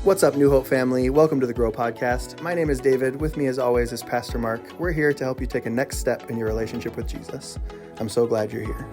What's up, New Hope family? Welcome to the Grow Podcast. My name is David. With me, as always, is Pastor Mark. We're here to help you take a next step in your relationship with Jesus. I'm so glad you're here.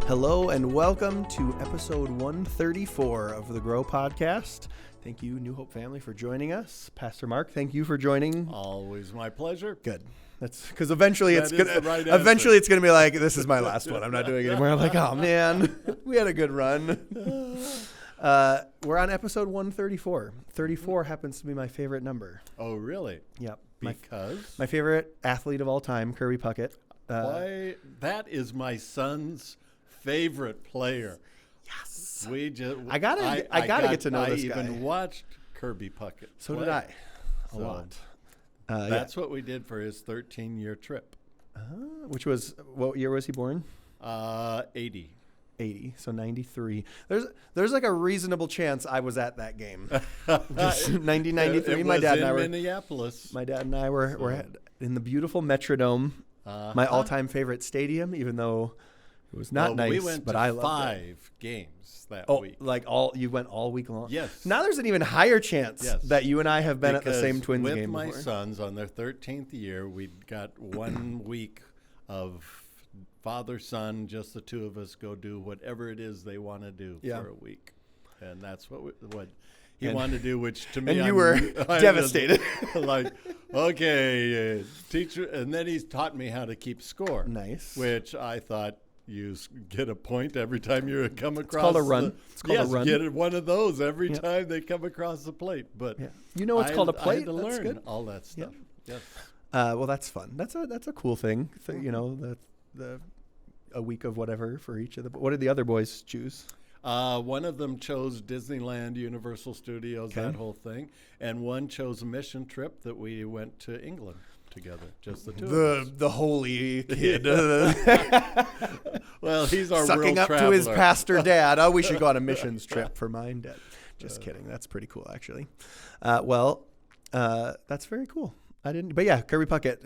Hello, and welcome to episode 134 of the Grow Podcast. Thank you, New Hope family, for joining us. Pastor Mark, thank you for joining. Always my pleasure. Good. That's because eventually it's gonna be like, this is my last one. I'm not doing it anymore. I'm like, oh man, we had a good run. We're on episode 134. 34 happens to be my favorite number. Oh, really? Yep. Because my favorite athlete of all time, Kirby Puckett. why? That is my son's favorite player. Yes. I gotta get to know this guy. I even watched Kirby Puckett. So did I. A lot. That's what we did for his 13-year trip. Which was, what year was he born? 80. 80, so 93. There's like a reasonable chance I was at that game. 1993. My dad and I were in Minneapolis. My dad and I were in the beautiful Metrodome, my all-time favorite stadium, even though it was not nice. We went but to I loved 5 games that week. Like you went all week long? Yes. Now there's an even higher chance that you and I have been at the same Twins game before. With my sons on their 13th year, we got 1 week of father-son, just the two of us go do whatever it is they want to do for a week. And that's what he wanted to do, which to me, and you were devastated. Like, okay, teacher. And then he's taught me how to keep score. Nice. Which I thought you get a point every time you come across. It's called a run. It's called a run. Get one of those every time they come across the plate. But you know what's called a plate? I had to learn all that stuff. Yes. Well, that's fun. That's a cool thing. You know, a week of whatever for each of the. What did the other boys choose? One of them chose Disneyland, Universal Studios, that whole thing, and one chose a mission trip that we went to England together, just the two of us. The holy kid. Well, he's our sucking world up traveler. to his pastor dad. Oh, we should go on a missions trip for mine, Dad. Just kidding. That's pretty cool, actually. That's very cool. I didn't, but yeah, Kirby Puckett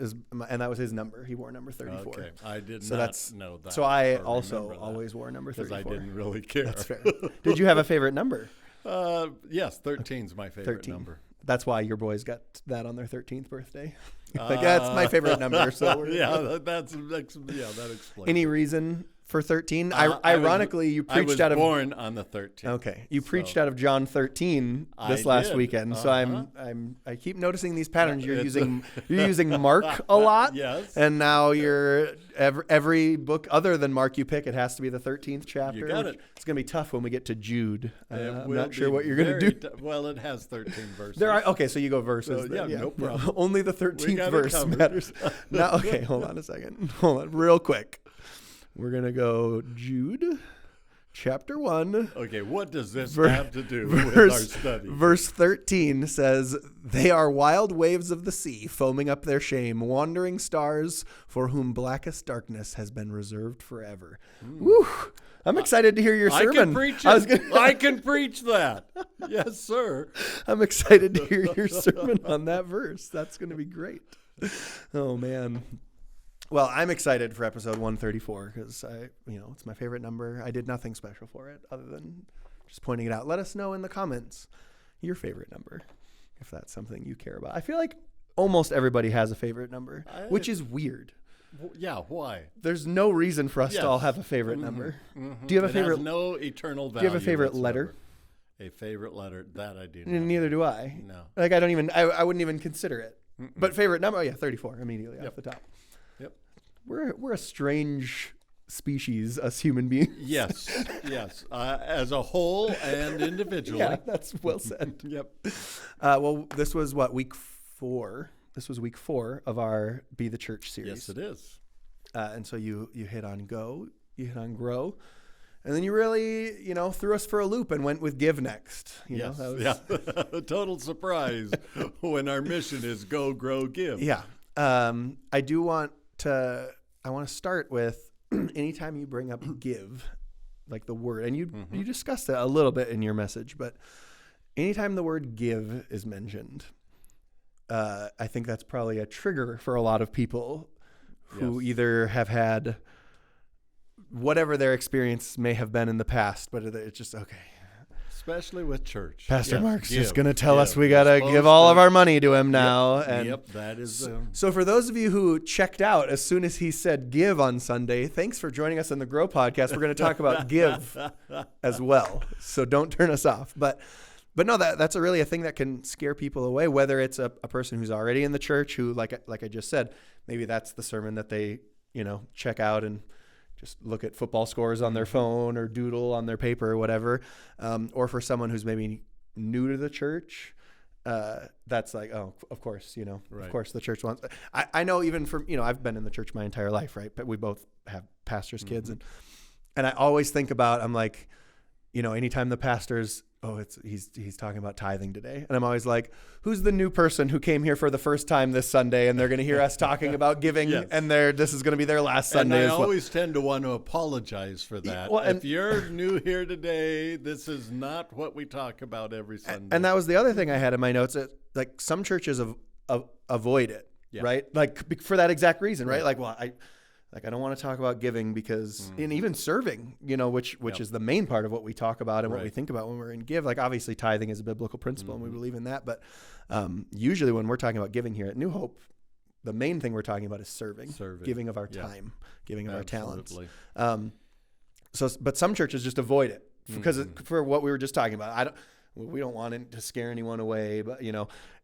and that was his number. He wore number 34. Okay, I did not know that. So I also always wore number 34. Because I didn't really care. That's fair. Did you have a favorite number? Yes, 13's my favorite 13. Number. That's why your boys got that on their 13th birthday. Like, that's my favorite number. So that explains. Any reason for 13? Ironically, you preached I was born on the 13th. Okay, you preached out of John 13 this last weekend. So I keep noticing these patterns. You're using Mark a lot. Yes. And now you're every book other than Mark you pick, it has to be the 13th chapter. You got it. It's going to be tough when we get to Jude. I'm not sure what you're going to do. Well, it has 13 verses. Okay, so you go verses. So, no problem. Only the 13th verse matters. Now, okay, hold on a second. Hold on, real quick. We're going to go Jude, chapter 1. Okay, what does this have to do with our study? Verse 13 says, "They are wild waves of the sea, foaming up their shame, wandering stars for whom blackest darkness has been reserved forever." Woo! I'm excited to hear your sermon. I can preach it. I can preach that. Yes, sir. I'm excited to hear your sermon on that verse. That's going to be great. Oh, man. Well, I'm excited for episode 134 because it's my favorite number. I did nothing special for it other than just pointing it out. Let us know in the comments your favorite number if that's something you care about. I feel like almost everybody has a favorite number, which is weird. Yeah, why? There's no reason for us to all have a favorite number. Mm-hmm. Do you have a favorite? Has no eternal value. Do you have a favorite letter? A favorite letter that I do not. Neither do I. No. Like I wouldn't even consider it. Mm-mm. But favorite number? Oh yeah, 34 immediately off the top. Yep. We're a strange species, us human beings. Yes. As a whole and individually. Yeah, that's well said. Yep. Well, this was week 4. This was week 4 of our Be the Church series. Yes, it is. And so you hit on go, you hit on grow, and then you really, threw us for a loop and went with give next. Yes. A total surprise when our mission is go, grow, give. Yeah. I want to start with anytime you bring up give, like the word, and you discussed it a little bit in your message, but anytime the word give is mentioned, I think that's probably a trigger for a lot of people who either have had whatever their experience may have been in the past, but it's just okay. Especially with church. Pastor Mark's just going to tell us we got to give all of our money to him now. Yep, that is. So for those of you who checked out as soon as he said give on Sunday, thanks for joining us on the Grow Podcast. We're going to talk about give as well. So don't turn us off. But no, that's really a thing that can scare people away, whether it's a person who's already in the church who, like I just said, maybe that's the sermon that they, check out and just look at football scores on their phone or doodle on their paper or whatever. Or for someone who's maybe new to the church, that's like, oh, of course, right. Of course the church wants. I know even from, I've been in the church my entire life, right? But we both have pastors' kids. And I always think about, I'm like, anytime the pastor's, he's talking about tithing today. And I'm always like, who's the new person who came here for the first time this Sunday and they're going to hear us talking about giving yes. and this is going to be their last Sunday and I as well. always tend to want to apologize for that. Well, if you're new here today, this is not what we talk about every Sunday. And that was the other thing I had in my notes. Like some churches avoid it, right? Like for that exact reason, right? Like, well, I don't want to talk about giving because, and even serving, which is the main part of what we talk about and what we think about when we're in give. Like obviously tithing is a biblical principle and we believe in that. But usually when we're talking about giving here at New Hope, the main thing we're talking about is serving. Giving of our time, giving of our talents. But some churches just avoid it because for what we were just talking about. We don't want it to scare anyone away, but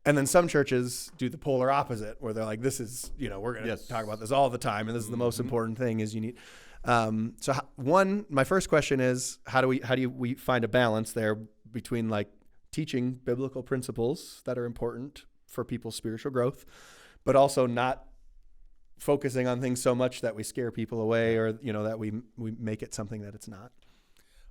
and then some churches do the polar opposite where they're like, this is, we're going to talk about this all the time. And this is the most important thing is you need. My first question is, how do we find a balance there between like teaching biblical principles that are important for people's spiritual growth, but also not focusing on things so much that we scare people away or, that we make it something that it's not.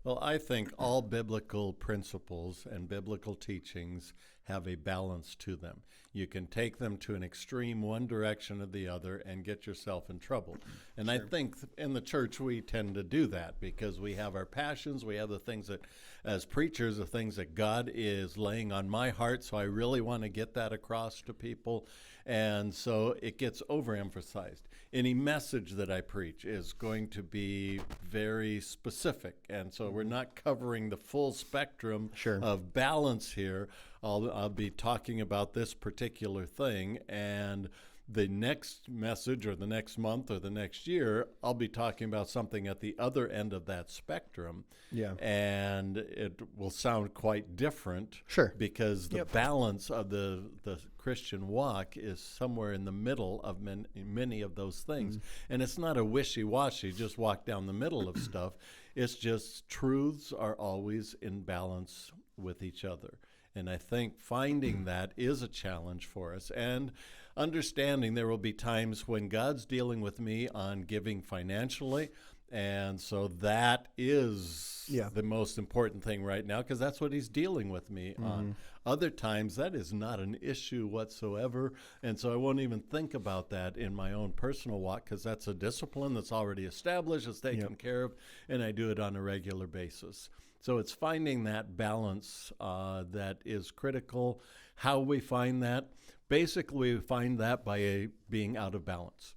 Well, I think all biblical principles and biblical teachings have a balance to them. You can take them to an extreme one direction or the other and get yourself in trouble. And I think in the church we tend to do that because we have our passions, we have the things that, as preachers, the things that God is laying on my heart, so I really want to get that across to people. And so it gets overemphasized. Any message that I preach is going to be very specific. And so we're not covering the full spectrum of balance here. I'll be talking about this particular thing, and the next message or the next month or the next year, I'll be talking about something at the other end of that spectrum. Yeah. And it will sound quite different. Sure. Because the balance of the Christian walk is somewhere in the middle of many of those things. And it's not a wishy-washy, just walk down the middle of stuff. It's just truths are always in balance with each other. And I think finding that is a challenge for us. And understanding there will be times when God's dealing with me on giving financially. And so that is the most important thing right now because that's what he's dealing with me on. Other times that is not an issue whatsoever. And so I won't even think about that in my own personal walk because that's a discipline that's already established, it's taken care of, and I do it on a regular basis. So it's finding that balance that is critical. How we find that? Basically, we find that by being out of balance.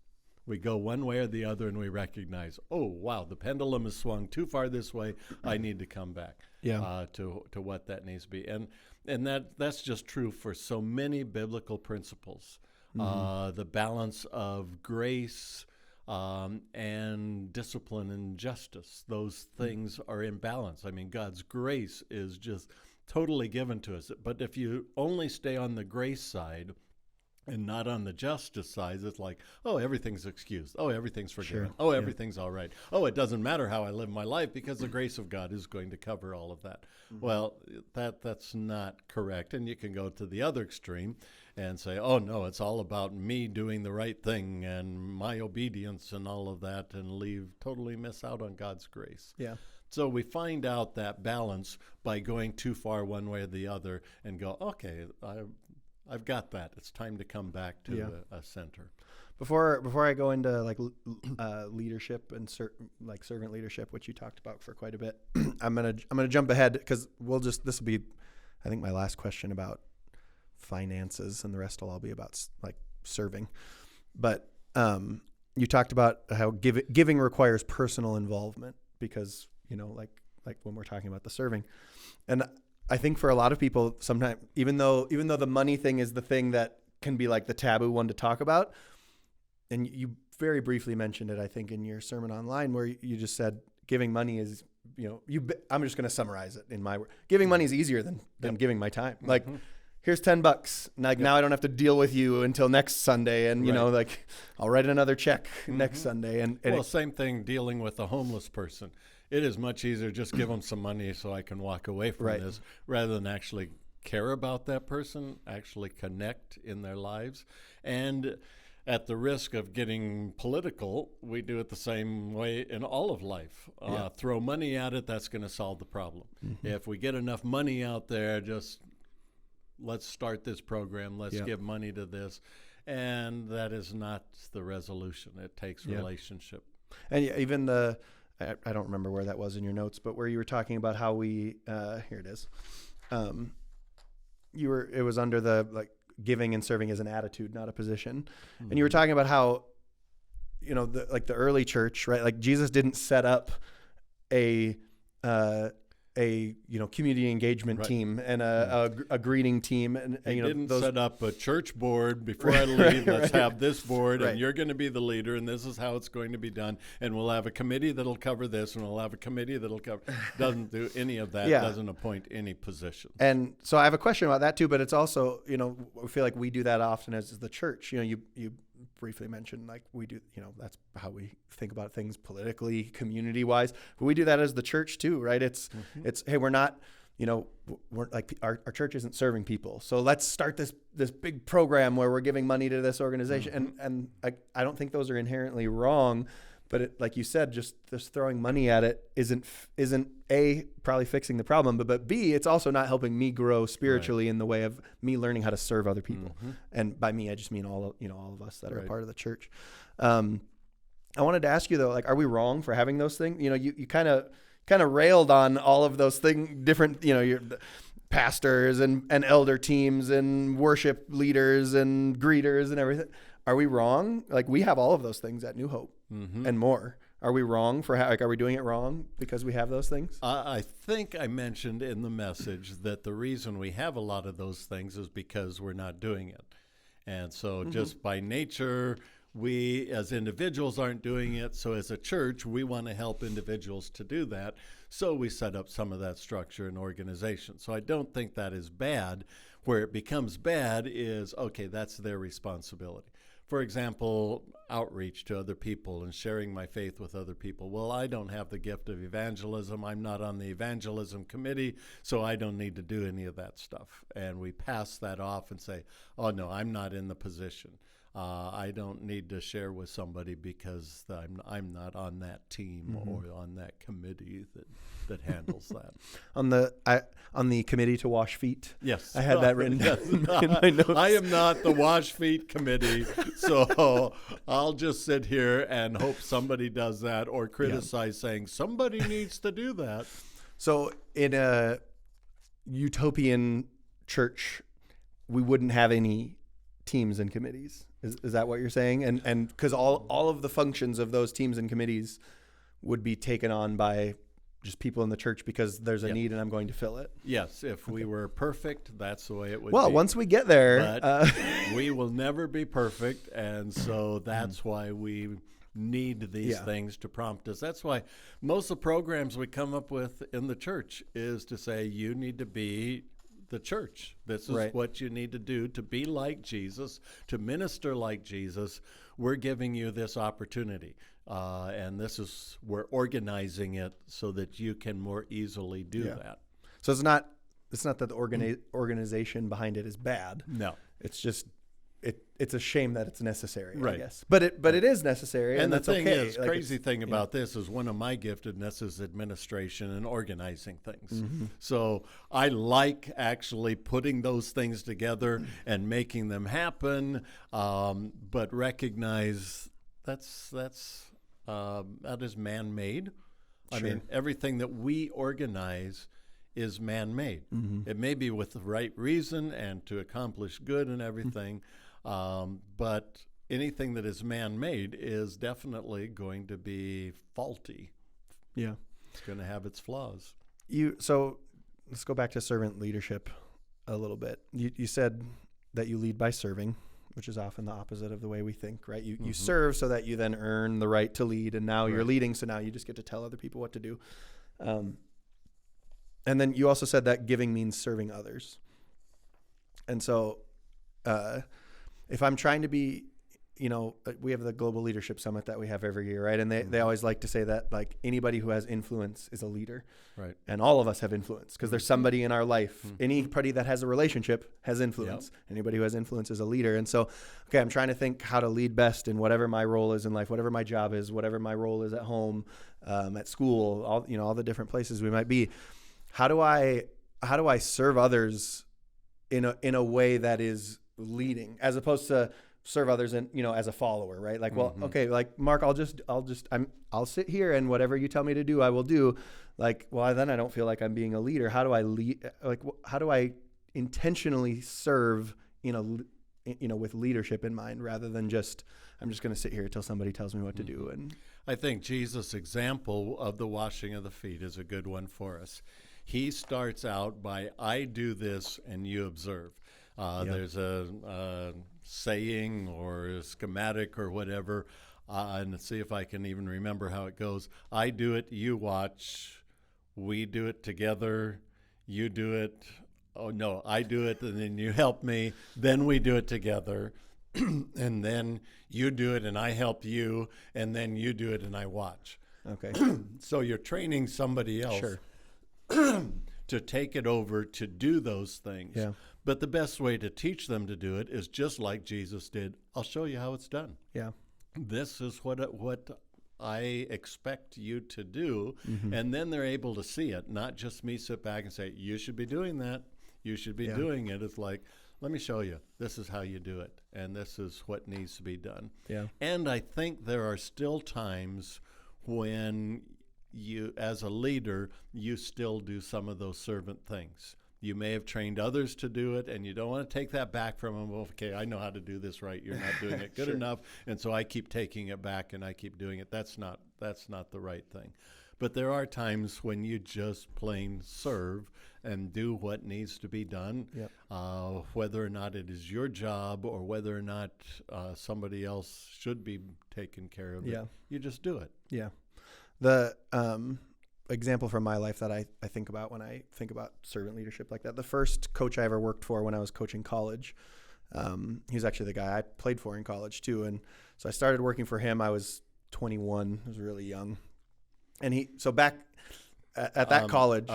We go one way or the other and we recognize, oh, wow, the pendulum has swung too far this way. I need to come back to what that needs to be. And that's just true for so many biblical principles. The balance of grace and discipline and justice, those things are in balance. I mean, God's grace is just totally given to us. But if you only stay on the grace side and not on the justice side, it's like, oh, everything's excused. Oh, everything's forgiven. Oh, everything's all right. Oh, it doesn't matter how I live my life because the grace of God is going to cover all of that. Well, that's not correct. And you can go to the other extreme and say, oh, no, it's all about me doing the right thing and my obedience and all of that and totally miss out on God's grace. Yeah. So we find out that balance by going too far one way or the other and go, okay, I've got that. It's time to come back to a center. Before I go into like leadership and servant leadership, which you talked about for quite a bit, I'm gonna jump ahead because this will be, I think, my last question about finances, and the rest will all be about like serving. But you talked about how giving requires personal involvement because, like when we're talking about the serving. And I think for a lot of people, sometimes, even though the money thing is the thing that can be like the taboo one to talk about, and you very briefly mentioned it, I think, in your sermon online, where you just said giving money is, I'm just going to summarize it in my word. Giving money is easier than giving my time. Mm-hmm. Like, here's $10. Like, now I don't have to deal with you until next Sunday. And, like, I'll write another check next Sunday. And same thing dealing with a homeless person. It is much easier just give them some money so I can walk away from this rather than actually care about that person, actually connect in their lives. And at the risk of getting political, we do it the same way in all of life. Throw money at it, that's going to solve the problem. Mm-hmm. If we get enough money out there, just let's start this program, let's give money to this. And that is not the resolution. It takes relationship. And even I don't remember where that was in your notes, but where you were talking about how we, here it is. It was under the, like, giving and serving as an attitude, not a position. Mm-hmm. And you were talking about how, the early church, right? Like, Jesus didn't set up a community engagement team and a greeting team, and he didn't set up a church board before I leave. Let's have this board, and you're going to be the leader, and this is how it's going to be done. And we'll have a committee that'll cover this, and we'll have a committee that'll cover. Doesn't do any of that. Doesn't appoint any positions. And so I have a question about that too. But it's also, I feel like we do that often as the church. You briefly mentioned, like, we do, that's how we think about things politically, community wise, but we do that as the church too, right? It's hey, we're not, we're like, our church isn't serving people, so let's start this big program where we're giving money to this organization. And I don't think those are inherently wrong, but like you said, just throwing money at it isn't A, probably fixing the problem, but B, it's also not helping me grow spiritually in the way of me learning how to serve other people. Mm-hmm. And by me, I just mean all of us that are a part of the church. I wanted to ask you though, like, are we wrong for having those things? You kind of railed on all of those things, different, your pastors and elder teams and worship leaders and greeters and everything. Are we wrong? Like, we have all of those things at New Hope and more. Are we wrong for are we doing it wrong because we have those things? I think I mentioned in the message that the reason we have a lot of those things is because we're not doing it. And so just by nature, we as individuals aren't doing it. So as a church, we want to help individuals to do that. So we set up some of that structure and organization. So I don't think that is bad. Where it becomes bad is, okay, that's their responsibility. For example, outreach to other people and sharing my faith with other people. Well, I don't have the gift of evangelism. I'm not on the evangelism committee, so I don't need to do any of that stuff. And we pass that off and say, oh, no, I'm not in the position. I don't need to share with somebody because I'm not on that team or on that committee that handles that. On the committee to wash feet. Yes, I had that written down in my notes. I am not the wash feet committee, so I'll just sit here and hope somebody does that or criticize saying somebody needs to do that. So in a utopian church, we wouldn't have any teams and committees. Is that what you're saying? And because all of the functions of those teams and committees would be taken on by just people in the church because there's a need and I'm going to fill it? Yes. If we were perfect, that's the way it would be. Well, once we get there. But we will never be perfect. And so that's why we need these things to prompt us. That's why most of the programs we come up with in the church is to say you need to be the church. This is what you need to do to be like Jesus, to minister like Jesus. We're giving you this opportunity. And we're organizing it so that you can more easily do that. So it's not that the organization behind it is bad. No. It's just, it's a shame that it's necessary, I guess. But it is necessary, and that's thing okay. Is, crazy thing about this is one of my giftedness is administration and organizing things. Mm-hmm. So I like actually putting those things together and making them happen, but recognize that is man-made. I mean, everything that we organize is man-made. Mm-hmm. It may be with the right reason and to accomplish good and everything, but anything that is man-made is definitely going to be faulty. Yeah. It's going to have its flaws. So let's go back to servant leadership a little bit. You said that you lead by serving, which is often the opposite of the way we think, right? You serve so that you then earn the right to lead, and now you're leading, so now you just get to tell other people what to do. And then you also said that giving means serving others. And so if I'm trying to be, we have the Global Leadership Summit that we have every year, right? And they always like to say that, like, anybody who has influence is a leader. Right. And all of us have influence because there's somebody in our life. Anybody that has a relationship has influence. Yep. Anybody who has influence is a leader. And so, okay, I'm trying to think how to lead best in whatever my role is in life, whatever my job is, whatever my role is at home, at school, all the different places we might be. How do I serve others in a way that is leading, as opposed to serve others in, as a follower, right? Like, well, okay, like, Mark, I'll sit here and whatever you tell me to do, I will do. Like, well, then I don't feel like I'm being a leader. How do I lead? Like, how do I intentionally serve, with leadership in mind, rather than I'm just going to sit here until somebody tells me what to do. And I think Jesus' example of the washing of the feet is a good one for us. He starts out by, I do this and you observe. There's a saying or a schematic or whatever, and see if I can even remember how it goes. I do it, you watch. We do it together. You do it. Oh, no, I do it, and then you help me. Then we do it together. And then you do it, and I help you. And then you do it, and I watch. Okay. So you're training somebody else. Sure. To take it over to do those things. Yeah. But the best way to teach them to do it is just like Jesus did. I'll show you how it's done. Yeah. This is what I expect you to do. And then they're able to see it, not just me sit back and say, you should be doing that. You should be doing it. It's like, let me show you. This is how you do it. And this is what needs to be done. Yeah. And I think there are still times when you, as a leader, you still do some of those servant things. You may have trained others to do it, and you don't want to take that back from them. Well, okay, I know how to do this right. You're not doing it good enough, and so I keep taking it back and I keep doing it. That's not the right thing. But there are times when you just plain serve and do what needs to be done, whether or not it is your job or whether or not somebody else should be taken care of. Yeah. You just do it. Yeah. The example from my life that I think about when I think about servant leadership like that, the first coach I ever worked for when I was coaching college, he was actually the guy I played for in college too. And so I started working for him. I was 21. I was really young. And so back at that college.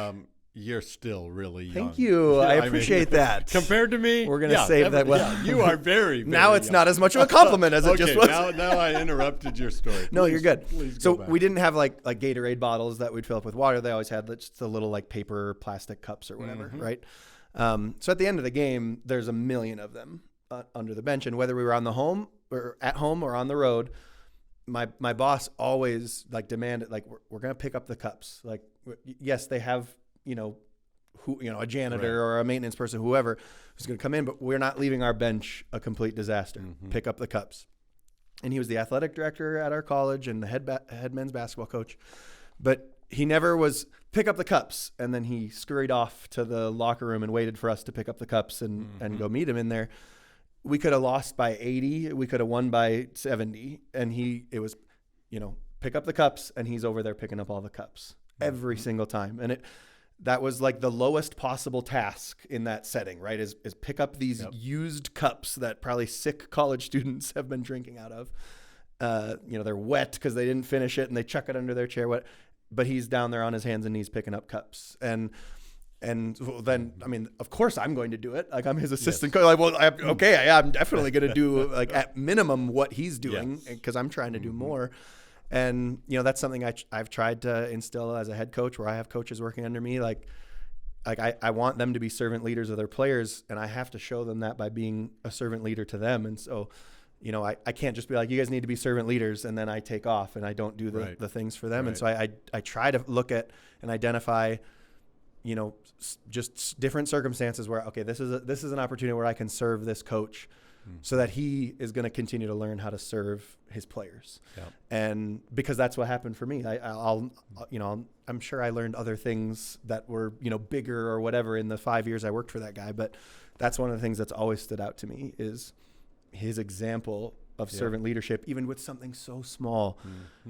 You're still really young. Thank you. I appreciate that. Compared to me, we're going to save that. Well, you are very, very now it's young. not as much of a compliment as it just was. Now I interrupted your story. No, you're good. So go back. We didn't have like Gatorade bottles that we'd fill up with water. They always had just the little like paper plastic cups or whatever, right? So at the end of the game, there's a million of them under the bench. And whether we were on the home or at home or on the road, my boss always like demanded, like, we're going to pick up the cups. Like, yes, they have, a janitor or a maintenance person, whoever who's going to come in, but we're not leaving our bench a complete disaster. Pick up the cups. And he was the athletic director at our college and the head men's basketball coach, but he never was pick up the cups. And then he scurried off to the locker room and waited for us to pick up the cups and go meet him in there. We could have lost by 80. We could have won by 70. And it was, pick up the cups, and he's over there picking up all the cups every single time. And that was like the lowest possible task in that setting, right? Is pick up these used cups that probably sick college students have been drinking out of. They're wet because they didn't finish it and they chuck it under their chair. But he's down there on his hands and knees picking up cups. And then, I mean, of course I'm going to do it. Like, I'm his assistant coach. Like, well, I'm definitely going to do like at minimum what he's doing because I'm trying to do more. And, that's something I've tried to instill as a head coach, where I have coaches working under me. Like I want them to be servant leaders of their players, and I have to show them that by being a servant leader to them. And so, I can't just be like, you guys need to be servant leaders, and then I take off and I don't do the things for them. Right. And so I try to look at and identify, just different circumstances where, okay, this is an opportunity where I can serve this coach. so that he is going to continue to learn how to serve his players. Yeah. And because that's what happened for me. I'm sure I learned other things that were, bigger or whatever in the 5 years I worked for that guy. But that's one of the things that's always stood out to me is his example of servant leadership, even with something so small,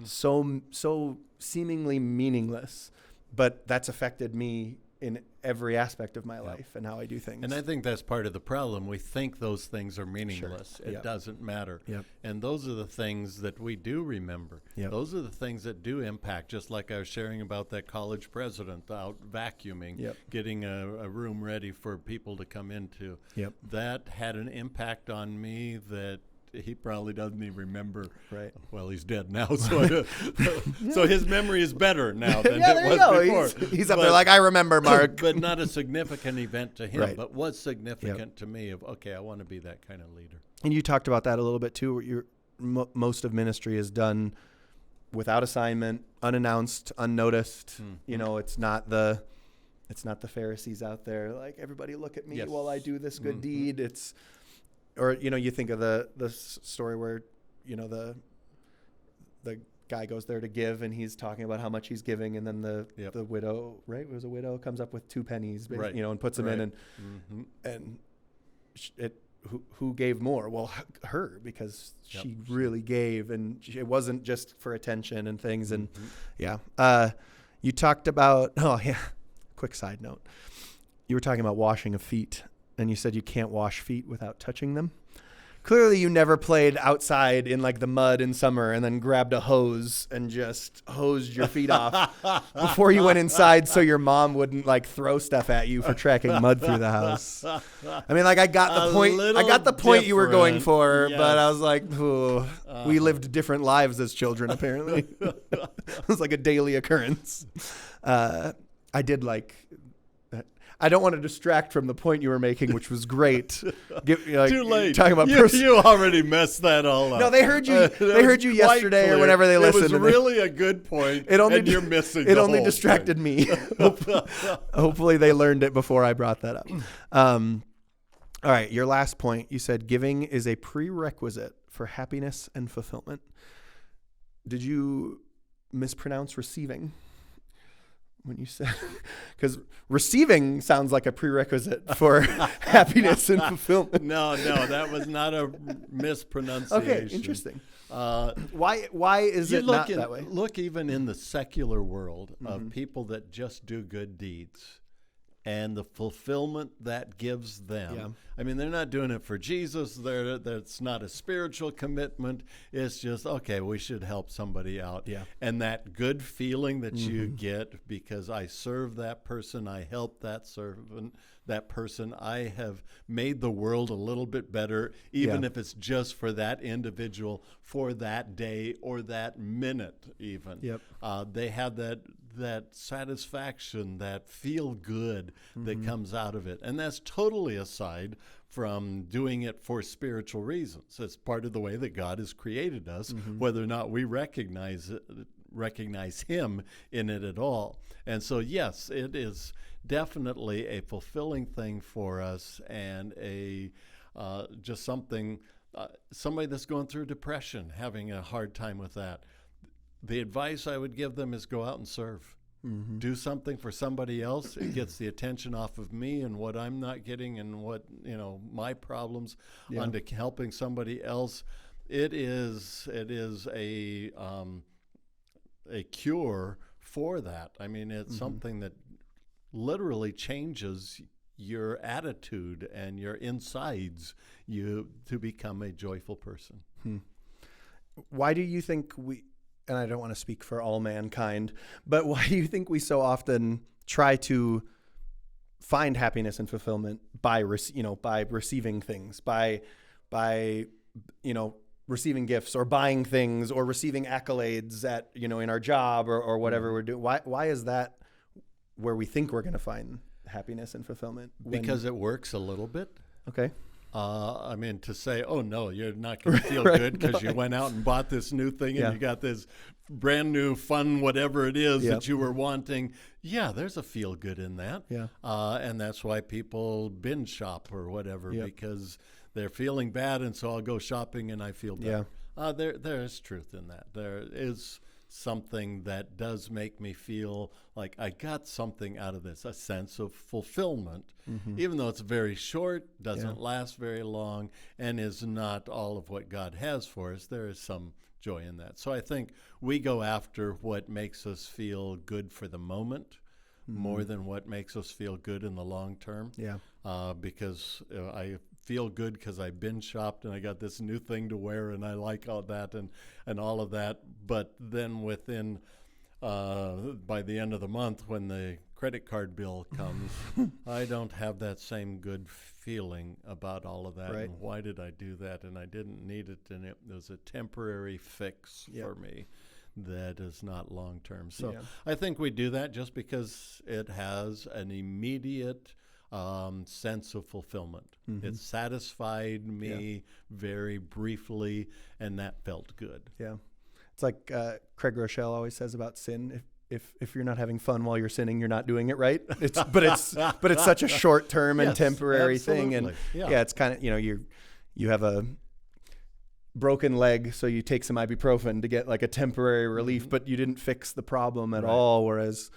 so seemingly meaningless, but that's affected me in every aspect of my life and how I do things. And I think that's part of the problem. We think those things are meaningless. Sure. It doesn't matter. Yep. And those are the things that we do remember. Yep. Those are the things that do impact, just like I was sharing about that college president out vacuuming, getting a room ready for people to come into. Yep. That had an impact on me that he probably doesn't even remember. Right. Well, he's dead now, so so his memory is better now than there it you was go. before. He's up there like, I remember, Mark. But not a significant event to him, Right. but was significant to me of, okay, I want to be that kind of leader. And you talked about that a little bit too. Most of ministry is done without assignment, unannounced, unnoticed. It's not the Pharisees out there like, everybody look at me while I do this good deed. Or you think of the story where the guy goes there to give and he's talking about how much he's giving, and then the widow, right? It was a widow, comes up with 2 pennies, right. And puts them in, and who gave more? Well, her, because she really gave, and it wasn't just for attention and things. And you talked about quick side note, you were talking about washing of feet. And you said you can't wash feet without touching them. Clearly, you never played outside in like the mud in summer and then grabbed a hose and just hosed your feet off before you went inside, so your mom wouldn't like throw stuff at you for tracking mud through the house. I mean, like I got the point. I got the point you were going for, but I was like, we lived different lives as children. Apparently, it was like a daily occurrence. I did like. I don't want to distract from the point you were making, which was great. Too late. Talking about you already messed that all up. No, they heard you. They heard you yesterday clear. or whenever they listened. It was really a good point. And you're missing. It only distracted me. Hopefully, they learned it before I brought that up. All right, your last point. You said giving is a prerequisite for happiness and fulfillment. Did you mispronounce receiving? When you said, because receiving sounds like a prerequisite for happiness and fulfillment. No, that was not a mispronunciation. Okay, interesting. Why is it not that way? Look, even in the secular world of people that just do good deeds and the fulfillment that gives them. Yeah. I mean, they're not doing it for Jesus. That's not a spiritual commitment. It's just, okay, we should help somebody out. Yeah. And that good feeling that you get because I serve that person, I help that person, I have made the world a little bit better, even if it's just for that individual, for that day or that minute even. Yep. They have that satisfaction, that feel good that comes out of it. And that's totally aside from doing it for spiritual reasons. It's part of the way that God has created us, whether or not we recognize Him in it at all. And so, yes, it is definitely a fulfilling thing for us, and a just something, somebody that's going through depression, having a hard time with that. The advice I would give them is go out and serve. Do something for somebody else. It gets the attention off of me and what I'm not getting and what, my problems onto helping somebody else. It is a cure for that. I mean, it's something that literally changes your attitude and your insides to become a joyful person. Why do you think and I don't want to speak for all mankind, but why do you think we so often try to find happiness and fulfillment by receiving things, by receiving gifts or buying things or receiving accolades at, in our job or whatever we're doing? Why is that where we think we're going to find happiness and fulfillment? Because it works a little bit. Okay. I mean, to say, oh, no, you're not going to feel good because you went out and bought this new thing and you got this brand new fun whatever it is that you were wanting. Yeah, there's a feel good in that. Yeah. And that's why people binge shop or whatever, because they're feeling bad, and so I'll go shopping and I feel better. Yeah. There is truth in that. There is something that does make me feel like I got something out of this, a sense of fulfillment, even though it's very short, doesn't last very long, and is not all of what God has for us. There is some joy in that. So I think we go after what makes us feel good for the moment more than what makes us feel good in the long term. Yeah. Because I feel good because I binge shopped and I got this new thing to wear and I like all that and all of that. But then within, by the end of the month, when the credit card bill comes, I don't have that same good feeling about all of that. Right. And why did I do that? And I didn't need it. And it was a temporary fix for me. That is not long term. So I think we do that just because it has an immediate sense of fulfillment. It satisfied me very briefly, and that felt good. Yeah. It's like Craig Rochelle always says about sin. If you're not having fun while you're sinning, you're not doing it right. But it's such a short term and temporary thing. And it's kind of, you have a broken leg, so you take some ibuprofen to get like a temporary relief, but you didn't fix the problem at all. Whereas,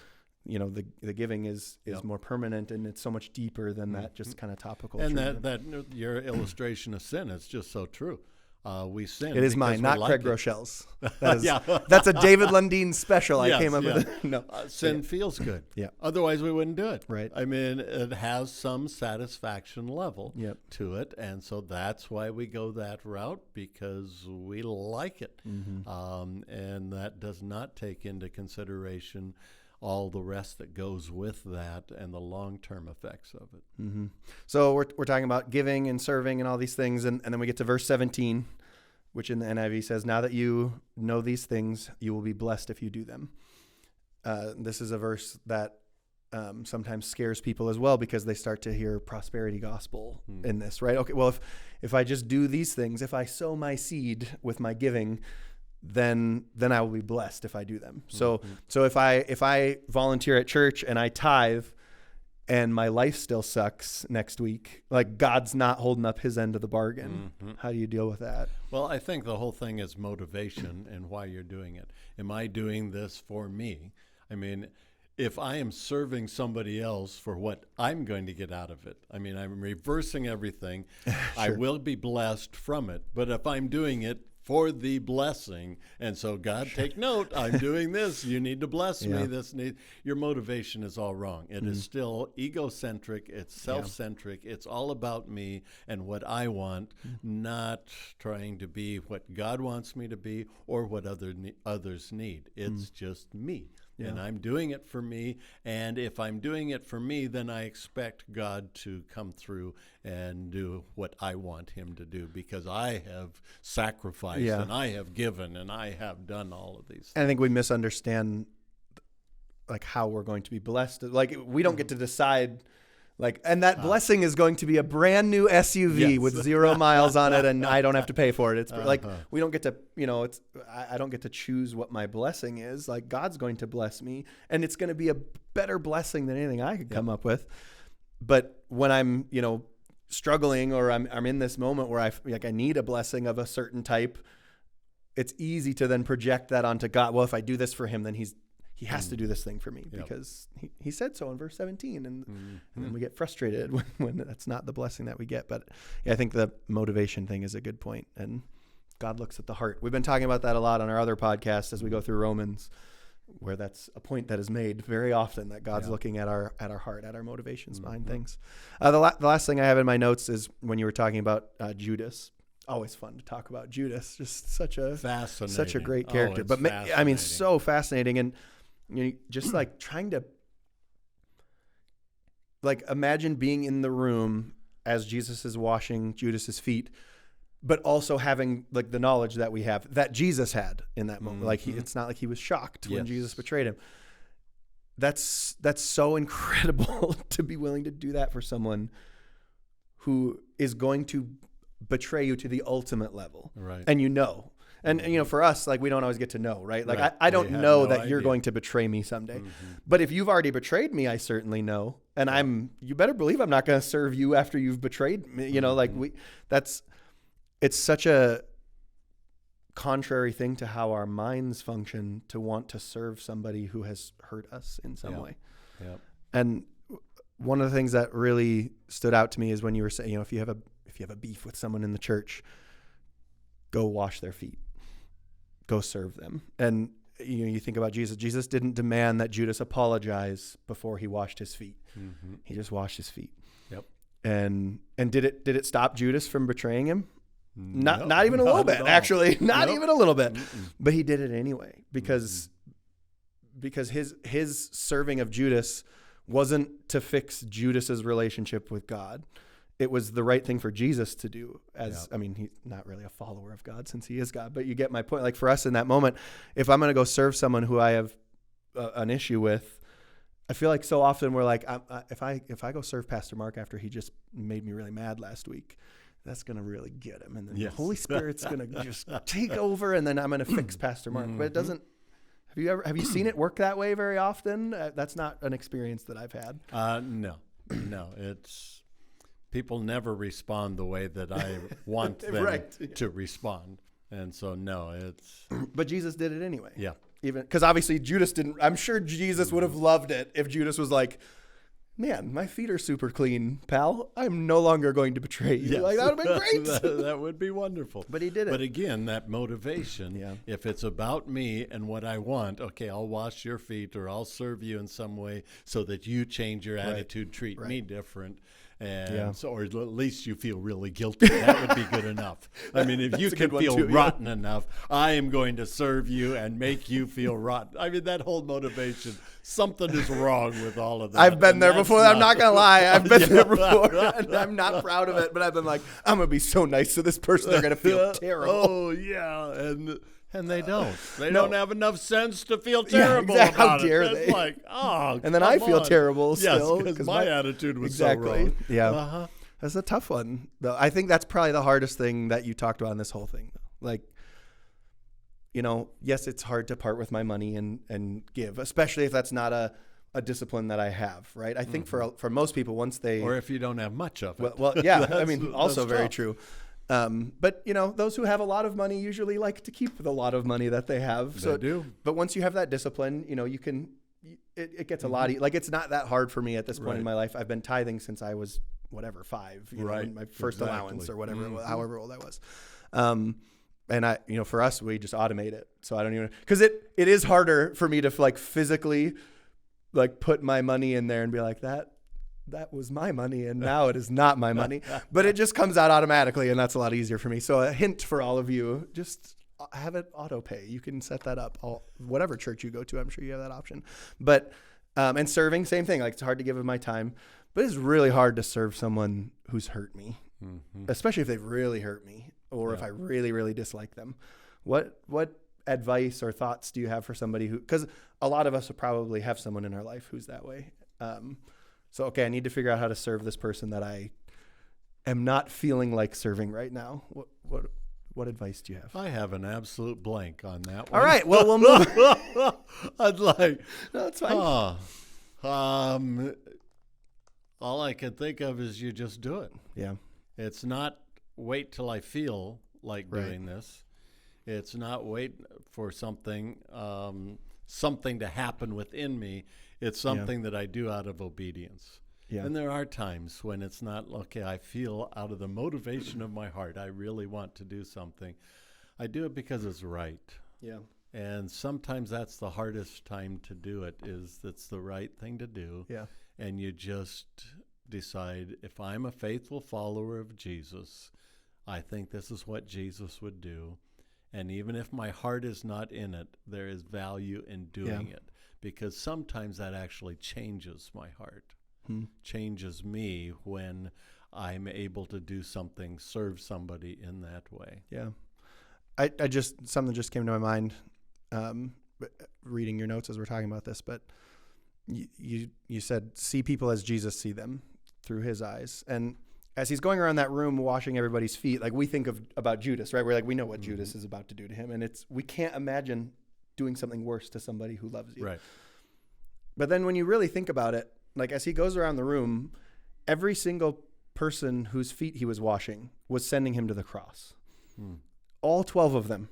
the giving is more permanent, and it's so much deeper than that just kind of topical. And that your illustration of sin is just so true. We sin. It is mine, not Craig Rochelle's. That's a David Lundeen special. I came up with it. No, sin feels good. Yeah. Otherwise, we wouldn't do it. Right. I mean, it has some satisfaction level to it, and so that's why we go that route, because we like it, and that does not take into consideration all the rest that goes with that and the long-term effects of it. So we're talking about giving and serving and all these things, and then we get to verse 17, which in the NIV says, "Now that you know these things, you will be blessed if you do them." This is a verse that sometimes scares people as well, because they start to hear prosperity gospel in this, right? Okay, well, if I just do these things, if I sow my seed with my giving, then I will be blessed if I do them. So if I volunteer at church and I tithe and my life still sucks next week, like God's not holding up his end of the bargain. How do you deal with that? Well, I think the whole thing is motivation and why you're doing it. Am I doing this for me? I mean, if I am serving somebody else for what I'm going to get out of it, I mean, I'm reversing everything. I will be blessed from it. But if I'm doing it for the blessing, and so God, take note, I'm doing this, you need to bless me, your motivation is all wrong. It is still egocentric, it's self-centric, it's all about me and what I want, not trying to be what God wants me to be or what others need. It's just me. And I'm doing it for me. And if I'm doing it for me, then I expect God to come through and do what I want him to do, because I have sacrificed and I have given and I have done all of these things. And I think we misunderstand like how we're going to be blessed. Like we don't get to decide. And that blessing is going to be a brand new SUV with 0 miles on it, and I don't have to pay for it. It's like we don't get to, I don't get to choose what my blessing is. Like God's going to bless me, and it's going to be a better blessing than anything I could come up with. But when I'm, struggling, or I'm in this moment where I need a blessing of a certain type, it's easy to then project that onto God. Well, if I do this for him, then he has to do this thing for me because he said so in verse 17, and then we get frustrated when that's not the blessing that we get. But I think the motivation thing is a good point, and God looks at the heart. We've been talking about that a lot on our other podcasts as we go through Romans, where that's a point that is made very often, that God's looking at our heart, at our motivations behind things. The last thing I have in my notes is when you were talking about Judas. Always fun to talk about Judas. Just such a great character. But I mean, so fascinating. And just like trying to imagine being in the room as Jesus is washing Judas's feet, but also having the knowledge that we have, that Jesus had in that moment. It's not like he was shocked when Jesus betrayed him. That's so incredible to be willing to do that for someone who is going to betray you to the ultimate level. Right. And And for us, like, we don't always get to know, right? Like, Right. I don't We have know no that you're idea. going to betray me someday. Mm-hmm. But if you've already betrayed me, I certainly know. And you better believe I'm not going to serve you after you've betrayed me. Like it's such a contrary thing to how our minds function to want to serve somebody who has hurt us in some way. Yep. And one of the things that really stood out to me is when you were saying, if you have a beef with someone in the church, go wash their feet, go serve them. And you think about Jesus. Jesus didn't demand that Judas apologize before he washed his feet. Mm-hmm. He just washed his feet. Yep. And did it stop Judas from betraying him? No, Not even a little bit, actually. Not Nope. even a little bit. Mm-mm. But he did it anyway because his serving of Judas wasn't to fix Judas's relationship with God. It was the right thing for Jesus to do. He's not really a follower of God since he is God, but you get my point. Like, for us in that moment, if I'm going to go serve someone who I have an issue with, I feel like so often we're like, if I go serve Pastor Mark after he just made me really mad last week, that's going to really get him. And then Yes. the Holy Spirit's going to just take over, and then I'm going to fix Pastor Mark. But it doesn't. Have you seen it work that way very often? That's not an experience that I've had. No. It's people never respond the way that I want them Right. to respond, and so no, it's But Jesus did it anyway. yeah. Even because obviously Judas didn't. I'm sure Jesus would have loved it if Judas was like, "Man, my feet are super clean, pal. I'm no longer going to betray you." Yes. Like, that would have been great. that would be wonderful. But he did it. But again, that motivation, Yeah. if it's about me and what I want, okay, I'll wash your feet or I'll serve you in some way so that you change your attitude, treat me different. And so, or at least you feel really guilty. That would be good enough. I mean, if you a can good one feel too, yeah. rotten enough, I am going to serve you and make you feel rotten. I mean, that whole motivation, something is wrong with all of that. I've been And there that's before. I'm not gonna lie. I've been there before, Yeah. and I'm not proud of it. But I've been like, I'm gonna be so nice to this person. They're gonna feel terrible. Oh yeah, and they don't. They don't have enough sense to feel terrible exactly. How about dare it. they? It's like, oh, And then I come feel on. terrible Yes, still, because 'cause my my- attitude was Exactly. so wrong. Yeah. Uh-huh. That's a tough one, though. I think that's probably the hardest thing that you talked about in this whole thing. Like, yes, it's hard to part with my money and give, especially if that's not a discipline that I have, right? I think for most people, once they Or if you don't have much of it. well, yeah, I That's- mean, also that's very tough. true. But those who have a lot of money usually like to keep the lot of money that they have. They do. But once you have that discipline, you can. It gets a lot. Like, it's not that hard for me at this point in Right. my life. I've been tithing since I was 5. Right. My first Exactly. allowance or whatever, however old I was. And I, for us, we just automate it. So I don't even, because it is harder for me to like physically like put my money in there and be like, that was my money and now it is not my money. But it just comes out automatically, and that's a lot easier for me. So a hint for all of you, just have it auto pay. You can set that up. Whatever church you go to, I'm sure you have that option. But and serving, same thing. Like, it's hard to give of my time, but it's really hard to serve someone who's hurt me, especially if they've really hurt me or if I really, really dislike them. What advice or thoughts do you have for somebody who, because a lot of us will probably have someone in our life who's that way. So, okay, I need to figure out how to serve this person that I am not feeling like serving right now. What advice do you have? I have an absolute blank on that one. All right, well, we'll move. I'd like. No, it's fine. All I can think of is you just do it. Yeah. It's not wait till I feel like doing this. It's not wait for something to happen within me. It's something that I do out of obedience. Yeah. And there are times when it's not, okay, I feel out of the motivation of my heart, I really want to do something. I do it because it's right. Yeah. And sometimes that's the hardest time to do it, is that's the right thing to do. Yeah. And you just decide, if I'm a faithful follower of Jesus, I think this is what Jesus would do. And even if my heart is not in it, there is value in doing it, because sometimes that actually changes my heart, changes me when I'm able to do something, serve somebody in that way. Yeah. Something just came to my mind reading your notes as we're talking about this, but you said, see people as Jesus see them through his eyes. And as he's going around that room washing everybody's feet, like we think about Judas, right? We're like, we know what Mm-hmm. Judas is about to do to him. And we can't imagine doing something worse to somebody who loves you. Right. But then when you really think about it, like as he goes around the room, every single person whose feet he was washing was sending him to the cross. All 12 of them.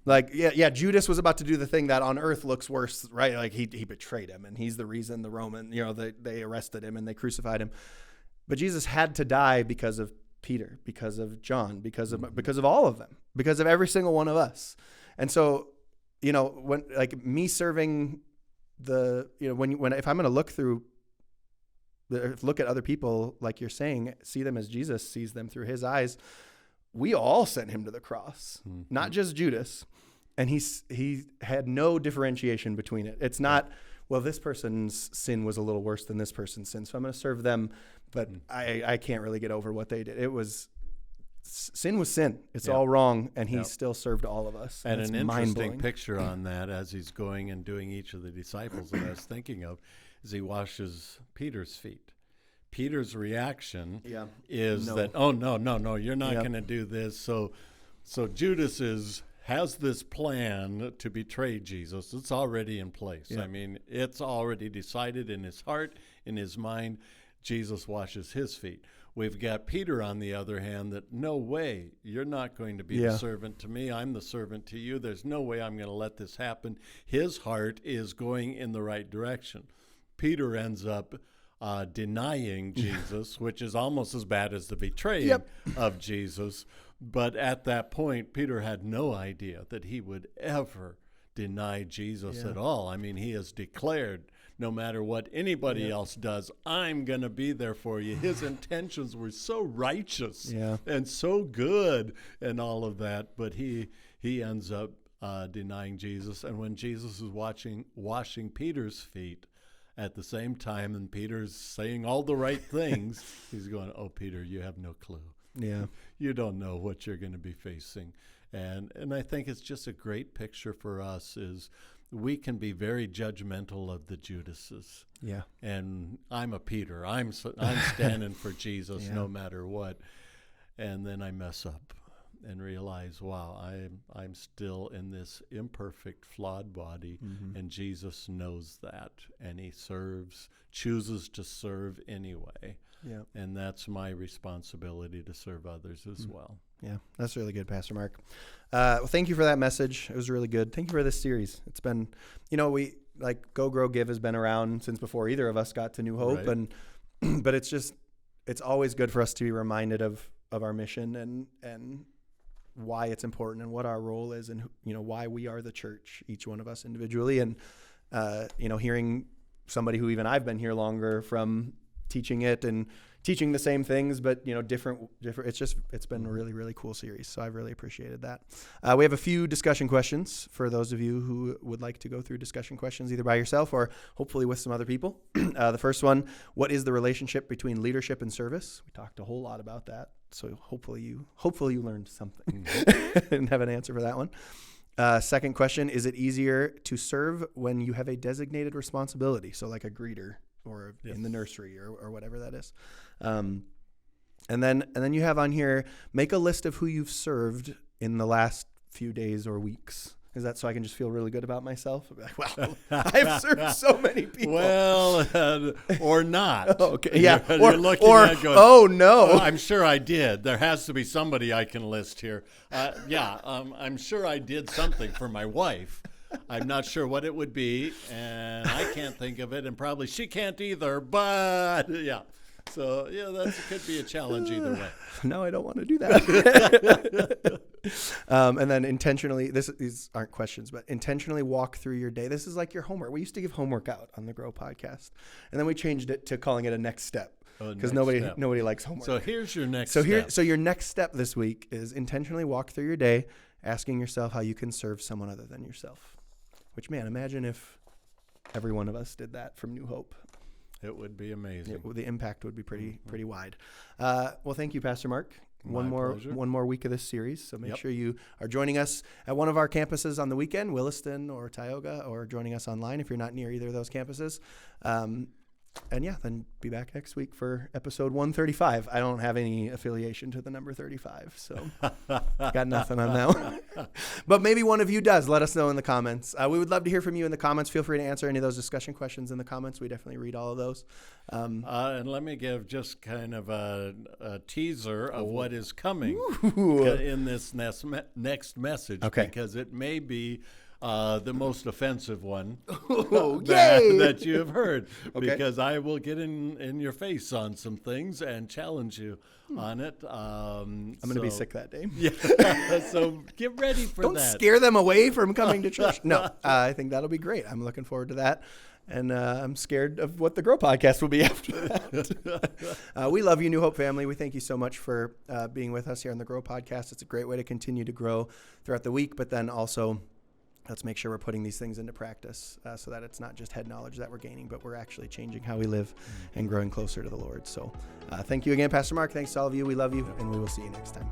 Like, yeah, Judas was about to do the thing that on earth looks worse, right? Like he betrayed him, and he's the reason the Roman, they arrested him and they crucified him. But Jesus had to die because of Peter, because of John, because of all of them, because of every single one of us. And so, when like me serving if I'm going to look at other people, like you're saying, see them as Jesus sees them through his eyes, we all sent him to the cross, not just Judas. And he had no differentiation between it. It's not, well, this person's sin was a little worse than this person's sin, so I'm going to serve them, but I can't really get over what they did. Sin was sin. It's all wrong, and he still served all of us. And an interesting picture on that as he's going and doing each of the disciples that I was thinking of is he washes Peter's feet. Peter's reaction is that, oh, no, you're not going to do this. So Judas has this plan to betray Jesus. It's already in place. I mean, it's already decided in his heart, in his mind. Jesus washes his feet. We've got Peter, on the other hand, that no way, you're not going to be the servant to me. I'm the servant to you. There's no way I'm going to let this happen. His heart is going in the right direction. Peter ends up denying Jesus, which is almost as bad as the betraying of Jesus. But at that point, Peter had no idea that he would ever deny Jesus at all. I mean, he has declared, no matter what anybody else does, I'm going to be there for you. His intentions were so righteous and so good and all of that, but he ends up denying Jesus. And when Jesus is washing Peter's feet at the same time, and Peter's saying all the right things, he's going, oh, Peter, you have no clue. Yeah. You don't know what you're going to be facing. And I think it's just a great picture for us is we can be very judgmental of the Judases. Yeah. And I'm a Peter. I'm standing for Jesus no matter what. And then I mess up and realize, wow, I'm still in this imperfect, flawed body, and Jesus knows that, and he chooses to serve anyway. Yeah. And that's my responsibility to serve others as well. Yeah, that's really good, Pastor Mark. Well, thank you for that message. It was really good. Thank you for this series. It's been, we like Go Grow Give has been around since before either of us got to New Hope, but it's always good for us to be reminded of our mission and why it's important and what our role is, and why we are the church, each one of us individually, and hearing somebody who even I've been here longer from teaching it and teaching the same things, but different. It's been a really, really cool series. So I've really appreciated that. We have a few discussion questions for those of you who would like to go through discussion questions either by yourself or hopefully with some other people. The first one: what is the relationship between leadership and service? We talked a whole lot about that. So hopefully you learned something and have an answer for that one. Second question: is it easier to serve when you have a designated responsibility? So like a greeter or in the nursery or whatever that is. And then you have on here, make a list of who you've served in the last few days or weeks. Is that so I can just feel really good about myself? Well, I've served so many people. Well, or not. Oh, okay. Yeah. You're looking at going, oh, no. I'm sure I did. There has to be somebody I can list here. I'm sure I did something for my wife. I'm not sure what it would be, and I can't think of it, and probably she can't either, but yeah. So, that could be a challenge either way. No, I don't want to do that. And then intentionally, these aren't questions, but intentionally walk through your day. This is like your homework. We used to give homework out on the Grow podcast, and then we changed it to calling it a next step because nobody likes homework. So here's your next step. So your next step this week is intentionally walk through your day, asking yourself how you can serve someone other than yourself. Which, man, imagine if every one of us did that from New Hope. It would be amazing. The impact would be pretty wide. Well, thank you, Pastor Mark. One more week of this series. So make sure you are joining us at one of our campuses on the weekend, Williston or Tioga, or joining us online if you're not near either of those campuses. then be back next week for episode 135. I don't have any affiliation to the number 35, so got nothing on that one. But maybe one of you does. Let us know in the comments. We would love to hear from you in the comments. Feel free to answer any of those discussion questions in the comments. We definitely read all of those. And let me give just kind of a teaser of what is coming in this next message, because it may be the most offensive one that you have heard, because I will get in your face on some things and challenge you on it. I'm going to be sick that day. Yeah, so get ready for that. Don't scare them away from coming to church. No, I think that'll be great. I'm looking forward to that. And I'm scared of what the Grow podcast will be after that. We love you, New Hope family. We thank you so much for being with us here on the Grow podcast. It's a great way to continue to grow throughout the week, but then also let's make sure we're putting these things into practice so that it's not just head knowledge that we're gaining, but we're actually changing how we live and growing closer to the Lord. So thank you again, Pastor Mark. Thanks to all of you. We love you, and we will see you next time.